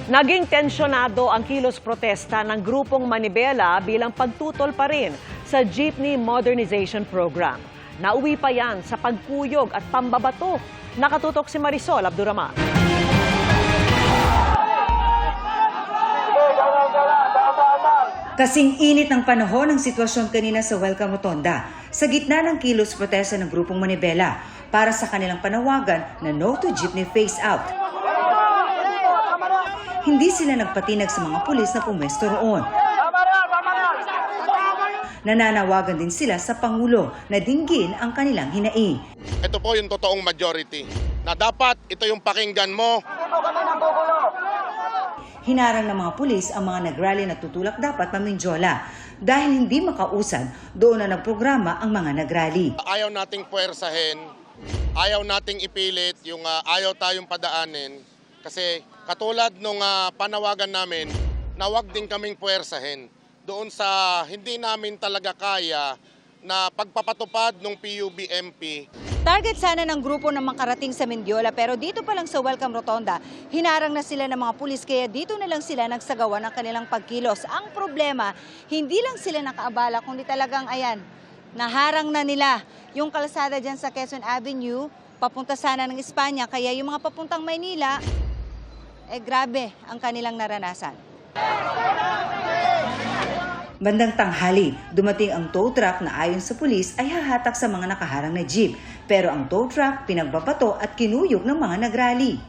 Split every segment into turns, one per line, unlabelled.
Naging tensyonado ang kilos protesta ng grupong Manibela bilang pagtutol pa rin sa Jeepney Modernization Program. Nauwi pa yan sa pagkuyog at pambabato. Nakatutok si Marisol Abduraman.
Kasing init ng panahon ng sitwasyon kanina sa Welcome Rotonda sa gitna ng kilos protesta ng grupong Manibela para sa kanilang panawagan na no to jeepney phase out. Hindi sila nagpatinag sa mga pulis na pumwesto roon. Nananawagan din sila sa Pangulo na dinggin ang kanilang hinaing.
Ito po yung totoong majority na dapat ito yung pakinggan mo.
Hinarang ng mga pulis ang mga nagrally na tutulak dapat maminjola dahil hindi makausad doon na nagprograma ang mga nagrally.
Ayaw nating puwersahin, ayaw nating ipilit yung ayaw tayong padaanin kasi katulad nung panawagan namin na wag din kaming puwersahin doon sa hindi namin talaga kaya na pagpapatupad ng PUBMP.
Target sana ng grupo na makarating sa Mendiola pero dito pa lang sa Welcome Rotonda, hinarang na sila ng mga pulis kaya dito na lang sila nagsagawa ng kanilang pagkilos. Ang problema, hindi lang sila nakaabala kundi talagang ayan, naharang na nila yung kalsada dyan sa Quezon Avenue, papunta sana ng Espanya kaya yung mga papuntang Maynila, grabe ang kanilang naranasan.
Bandang tanghali, dumating ang tow truck na ayon sa pulis ay hahatak sa mga nakaharang na jeep. Pero ang tow truck pinagbabato at kinuyog ng mga nagrally.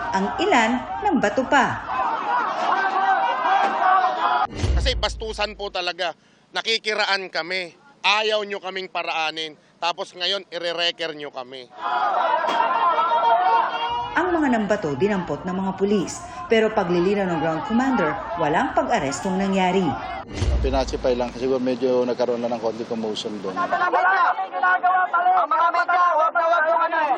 Ang ilan ng bato pa.
Kasi bastusan po talaga, nakikiraan kami, ayaw nyo kaming paraanin. Tapos ngayon, ire-reker nyo kami.
Ang mga nambato dinampot ng mga pulis. Pero paglilinaw ng ground commander, walang pag-arestong nangyari.
Pinasipay lang kasi medyo nagkaroon na ng konti commotion doon.
Ang mga media, huwag yung ano eh.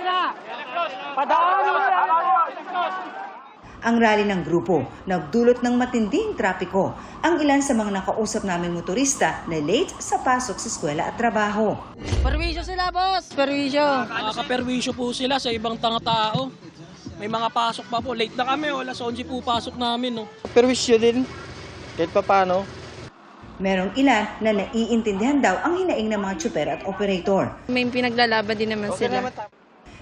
Ang rally ng grupo nagdulot ng matinding trapiko. Ang ilan sa mga nakausap naming motorista na late sa pasok sa eskwela at trabaho.
Perwisyo sila, boss! Perwisyo. Nakaka-perwisyo po sila sa ibang tao. May mga pasok pa po. Late na kami, alas 11 po pasok namin. No?
Perwisyo din, kahit pa paano.
Merong ilan na naiintindihan daw ang hinaing ng mga tsuper at operator.
May pinaglalaban din naman sila.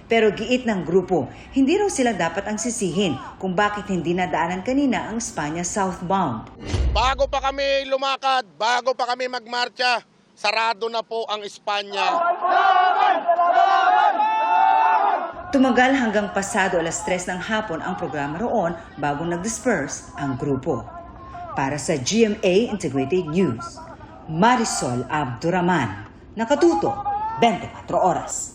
Pero giit ng grupo, hindi raw sila dapat ang sisihin kung bakit hindi nadaanan kanina ang Espanya southbound.
Bago pa kami lumakad, bago pa kami magmarcha, sarado na po ang Espanya.
Tumagal hanggang pasado alas 3 ng hapon ang programa roon bago nag-disperse ang grupo. Para sa GMA Integrated News, Marisol Abduraman, nakatuto 24 oras.